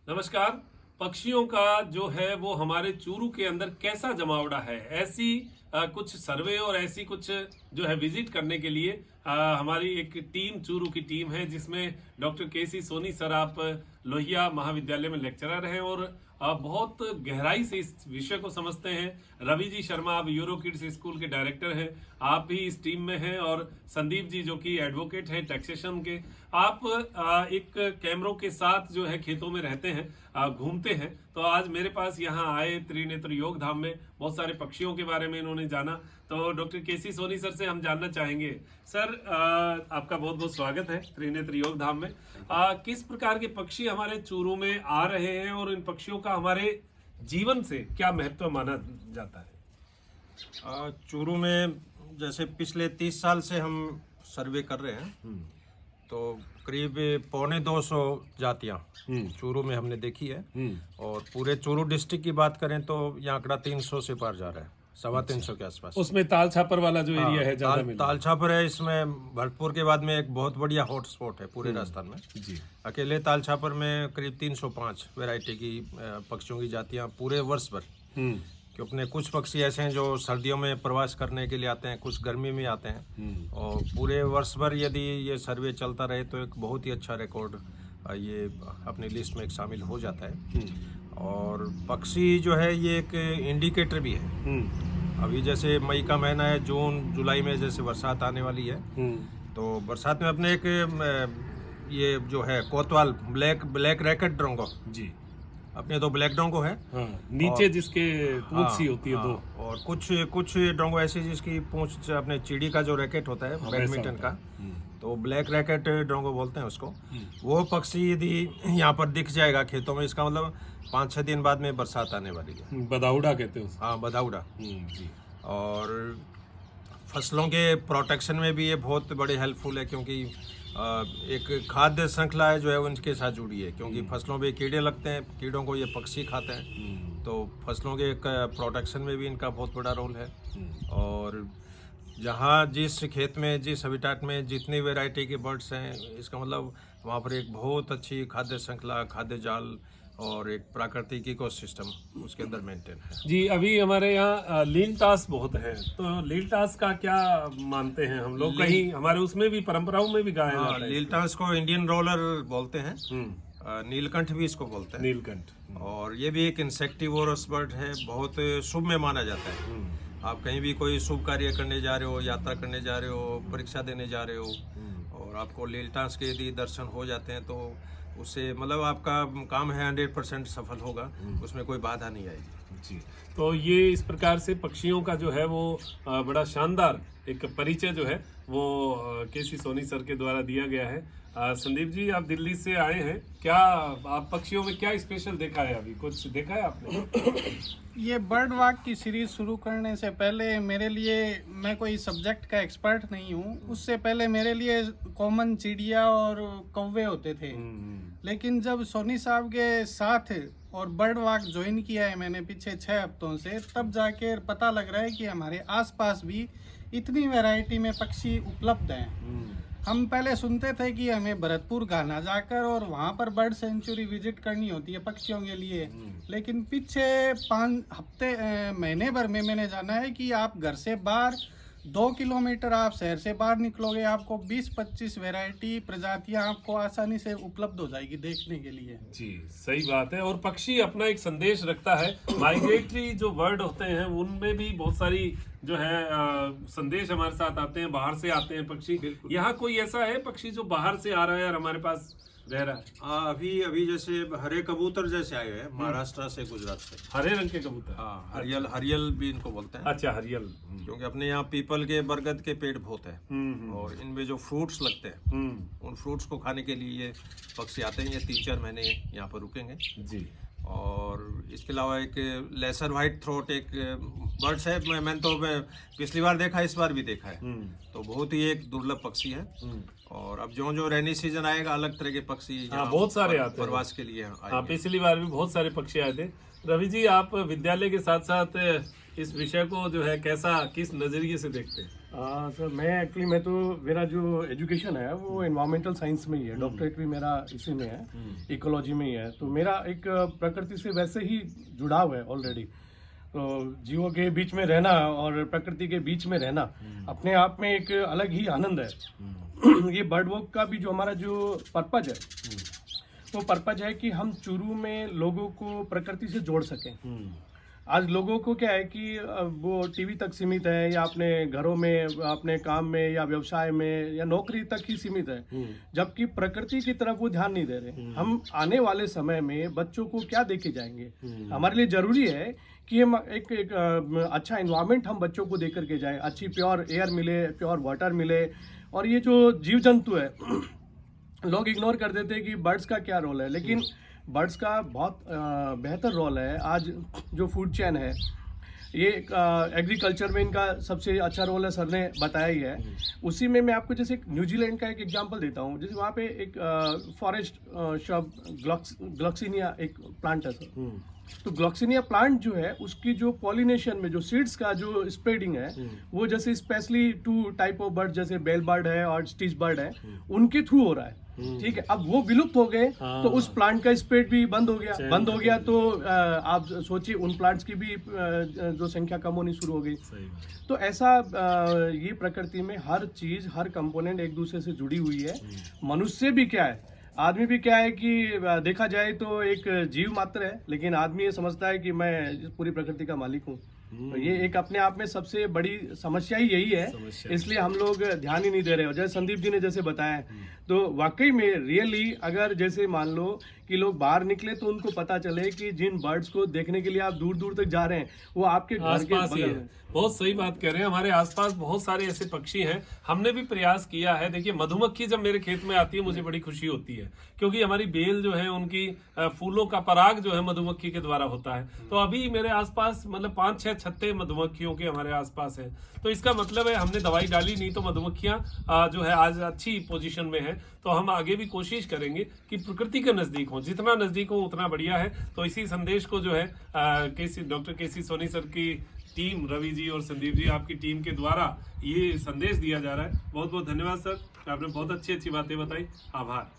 नमस्कार। पक्षियों का जो है वो हमारे चूरू के अंदर कैसा जमावड़ा है, ऐसी कुछ सर्वे और ऐसी कुछ जो है विजिट करने के लिए हमारी एक टीम, चूरू की टीम है, जिसमें डॉक्टर केसी सोनी सर, आप लोहिया महाविद्यालय में लेक्चरर हैं और बहुत गहराई से इस विषय को समझते हैं। रवि जी शर्मा, आप यूरो किड्स स्कूल के डायरेक्टर हैं, आप भी इस टीम में हैं, और संदीप जी जो कि एडवोकेट हैं टैक्सेशन के। आप एक कैमरों के साथ जो है खेतों में रहते हैं, घूमते हैं, तो आज मेरे पास यहाँ आए त्रिनेत्र योग धाम में। बहुत सारे पक्षियों के बारे में इन्होंने जाना, तो डॉक्टर केसी सोनी सर से हम जानना चाहेंगे। सर, आपका बहुत बहुत स्वागत है त्रिनेत्र योग धाम में। किस प्रकार के पक्षी हमारे चूरू में आ रहे हैं और इन पक्षियों का हमारे जीवन से क्या महत्व माना जाता है? चूरू में जैसे पिछले 30 साल से हम सर्वे कर रहे हैं, तो करीब 250 जातियां चूरू में हमने देखी है। और पूरे चूरू डिस्ट्रिक्ट की बात करें तो ये आंकड़ा 300 से पार जा रहा है, 350 के आसपास। उसमें ताल छापर वाला जो एरिया है ज्यादा मिला। ताल छापर है, इसमें भरतपुर के बाद में एक बहुत बढ़िया हॉट स्पॉट है पूरे राजस्थान में जी। अकेले ताल छापर में करीब 305 वैरायटी की पक्षियों की जातियां पूरे वर्ष भर। क्योंकि कुछ पक्षी ऐसे हैं जो सर्दियों में प्रवास करने के लिए आते हैं, कुछ गर्मी में आते हैं, और पूरे वर्ष भर यदि ये सर्वे चलता रहे तो एक बहुत ही अच्छा रिकॉर्ड ये अपनी लिस्ट में एक शामिल हो जाता है। और पक्षी जो है ये एक इंडिकेटर भी है। अभी जैसे मई का महीना है, जून जुलाई में जैसे बरसात आने वाली है, तो बरसात में अपने एक ये जो है कोतवाल ब्लैक रैकेट ड्रोंगो जी, अपने दो ब्लैक डोंगो है। नीचे जिसके पूंछ सी होती है दो, और कुछ डोंगो ऐसी जिसकी पूंछ अपने चिड़ी का जो रैकेट होता है बैडमिंटन का, तो ब्लैक रैकेट डोंगो बोलते हैं उसको। वो पक्षी यदि यहाँ पर दिख जाएगा खेतों में, इसका मतलब 5-6 दिन बाद में बरसात आने वाली है। बदाउड़ा कहते हैं उसको। हाँ, बदाउड़ा जी। और फसलों के प्रोटेक्शन में भी ये बहुत बड़े हेल्पफुल है, क्योंकि एक खाद्य श्रृंखला है जो है उनके साथ जुड़ी है, क्योंकि फसलों पे कीड़े लगते हैं, कीड़ों को ये पक्षी खाते हैं, तो फसलों के प्रोटेक्शन में भी इनका बहुत बड़ा रोल है। और जहाँ जिस खेत में, जिस हैबिटेट में जितनी वैरायटी के बर्ड्स हैं, इसका मतलब वहाँ पर एक बहुत अच्छी खाद्य श्रृंखला, खाद्य जाल और एक प्राकृतिक इकोसिस्टम उसके अंदर मेंटेन है। जी, अभी हमारे यहाँ लील टास बहुत है, तो लील टास का क्या मानते हैं हम लोग? कहीं हमारे उसमें भी परंपराओं में भी गाया जाता है। लील टास को इंडियन रोलर बोलते हैं, नीलकंठ भी इसको बोलते हैं। नीलकंठ। और ये भी एक इंसेक्टिवोरस बर्ड है, बहुत शुभ में माना जाता है। आप कहीं भी कोई शुभ कार्य करने जा रहे हो, यात्रा करने जा रहे हो, परीक्षा देने जा रहे हो, और आपको लील टास के यदि दर्शन हो जाते हैं, तो उससे मतलब आपका काम है 100% सफल होगा, उसमें कोई बाधा नहीं आएगी जी। तो ये इस प्रकार से पक्षियों का जो है वो बड़ा शानदार एक परिचय जो है वो केसी सोनी सर के द्वारा दिया गया है। संदीप जी, आप दिल्ली से आए हैं, क्या आप पक्षियों में क्या स्पेशल देखा है? अभी कुछ देखा है आपने? ये बर्ड वॉक की सीरीज शुरू करने से पहले मेरे लिए, मैं कोई सब्जेक्ट का एक्सपर्ट नहीं हूँ, उससे पहले मेरे लिए कॉमन चिड़िया और कौवे होते थे। लेकिन जब सोनी साहब के साथ और बर्ड वॉक ज्वाइन किया है मैंने पिछले 6 हफ्तों से, तब जाके पता लग रहा है कि हमारे आसपास भी इतनी वैरायटी में पक्षी उपलब्ध हैं। हम पहले सुनते थे कि हमें भरतपुर घाना जाकर और वहाँ पर बर्ड सेंचुरी विजिट करनी होती है पक्षियों के लिए, लेकिन पीछे 5 हफ्ते महीने भर में मैंने जाना है कि आप घर से बाहर 2 किलोमीटर आप शहर से बाहर निकलोगे, आपको 20-25 वैरायटी प्रजातियां आपको आसानी से उपलब्ध हो जाएगी देखने के लिए। जी, सही बात है। और पक्षी अपना एक संदेश रखता है। माइग्रेटरी जो बर्ड होते हैं उनमें भी बहुत सारी जो है संदेश हमारे साथ आते हैं, बाहर से आते हैं पक्षी। यहाँ कोई ऐसा है पक्षी जो बाहर से आ रहा है और हमारे पास रह रहा है? अभी जैसे हरे कबूतर जैसे आए हैं महाराष्ट्र से, गुजरात से। हरे रंग के कबूतर? हाँ, हरियल भी इनको बोलते हैं। अच्छा, हरियल। क्योंकि अपने यहाँ पीपल के, बरगद के पेड़ बहुत है, और इनमें जो फ्रूट्स लगते हैं उन फ्रूट्स को खाने के लिए ये पक्षी आते हैं। ये 3-4 महीने यहाँ पर रुकेंगे जी। और इसके अलावा एक लेसर व्हाइट थ्रोट एक बर्ड्स है, मैंने तो पिछली बार देखा, इस बार भी देखा है, तो बहुत ही एक दुर्लभ पक्षी है। और अब जो रेनी सीजन आएगा, अलग तरह के पक्षी बहुत सारे आते हैं प्रवास के लिए। हाँ, पिछली बार भी बहुत सारे पक्षी आए थे। रवि जी, आप विद्यालय के साथ साथ इस विषय को जो है कैसा, किस नजरिए से देखते हैं? सर मैं तो मेरा जो एजुकेशन है वो एनवायरमेंटल साइंस में ही है, डॉक्टरेट भी मेरा इसी में है, इकोलॉजी में ही है। तो मेरा एक प्रकृति से वैसे ही जुड़ाव है ऑलरेडी। तो जीवों के बीच में रहना और प्रकृति के बीच में रहना अपने आप में एक अलग ही आनंद है। ये बर्ड वॉक का भी जो हमारा जो पर्पज है वो पर्पज है कि हम चूरू में लोगों को प्रकृति से जोड़ सकें। आज लोगों को क्या है कि वो टीवी तक सीमित है या अपने घरों में, अपने काम में या व्यवसाय में या नौकरी तक ही सीमित है, जबकि प्रकृति की तरफ वो ध्यान नहीं दे रहे। हम आने वाले समय में बच्चों को क्या देके जाएंगे? हमारे लिए जरूरी है कि हम एक अच्छा एनवायरनमेंट हम बच्चों को देकर के जाएं, अच्छी प्योर एयर मिले, प्योर वाटर मिले। और ये जो जीव जंतु है लोग इग्नोर कर देते हैं कि बर्ड्स का क्या रोल है, लेकिन बर्ड्स का बहुत बेहतर रोल है। आज जो फूड चेन है ये एग्रीकल्चर में इनका सबसे अच्छा रोल है, सर ने बताया ही है। उसी में मैं आपको जैसे न्यूजीलैंड का एक एग्जांपल देता हूँ। जैसे वहाँ पे एक फॉरेस्ट श्रब ग्लॉक्सिनिया एक प्लांट है सर। तो ग्लॉक्सिनिया प्लांट जो है उसकी जो पॉलिनेशन में जो सीड्स का जो स्प्रेडिंग है वो जैसे स्पेशली 2 टाइप ऑफ बर्ड जैसे बेल बर्ड है और स्टिच बर्ड है उनके थ्रू हो रहा है। ठीक है, अब वो विलुप्त हो गए तो उस प्लांट का स्प्रेड भी बंद हो गया तो आप सोचिए उन प्लांट्स की भी जो संख्या कम होनी शुरू हो गई। तो ऐसा ये प्रकृति में हर चीज, हर कंपोनेंट एक दूसरे से जुड़ी हुई है। मनुष्य भी क्या है, आदमी भी क्या है कि देखा जाए तो एक जीव मात्र है, लेकिन आदमी ये समझता है कि मैं पूरी प्रकृति का मालिक हूँ। तो ये एक अपने आप में सबसे बड़ी समस्या ही यही है, इसलिए हम लोग ध्यान ही नहीं दे रहे हो। जैसे संदीप जी ने जैसे बताया, तो वाकई में रियली अगर जैसे मान लो कि लोग बाहर निकले तो उनको पता चले कि जिन बर्ड्स को देखने के लिए आप दूर दूर तक जा रहे हैं वो आपके घर के बगल में। बहुत सही बात कह रहे हैं। हमारे आसपास बहुत सारे ऐसे पक्षी हैं। हमने भी प्रयास किया है। देखिए, मधुमक्खी जब मेरे खेत में आती है मुझे बड़ी खुशी होती है, क्योंकि हमारी बेल जो है उनकी फूलों का पराग जो है मधुमक्खी के द्वारा होता है। तो अभी मेरे आसपास मतलब 5-6 छत्ते मधुमक्खियों के हमारे आसपास है। तो इसका मतलब है हमने दवाई डाली नहीं तो मधुमक्खियां जो है आज अच्छी पोजीशन में है। तो हम आगे भी कोशिश करेंगे कि प्रकृति के नजदीक हो, जितना नजदीक हो उतना बढ़िया है। तो इसी संदेश को जो है डॉक्टर केसी सोनी सर की टीम, रवि जी और संदीप जी, आपकी टीम के द्वारा ये संदेश दिया जा रहा है। बहुत बहुत धन्यवाद सर, आपने बहुत अच्छी अच्छी बातें बताई। आभार।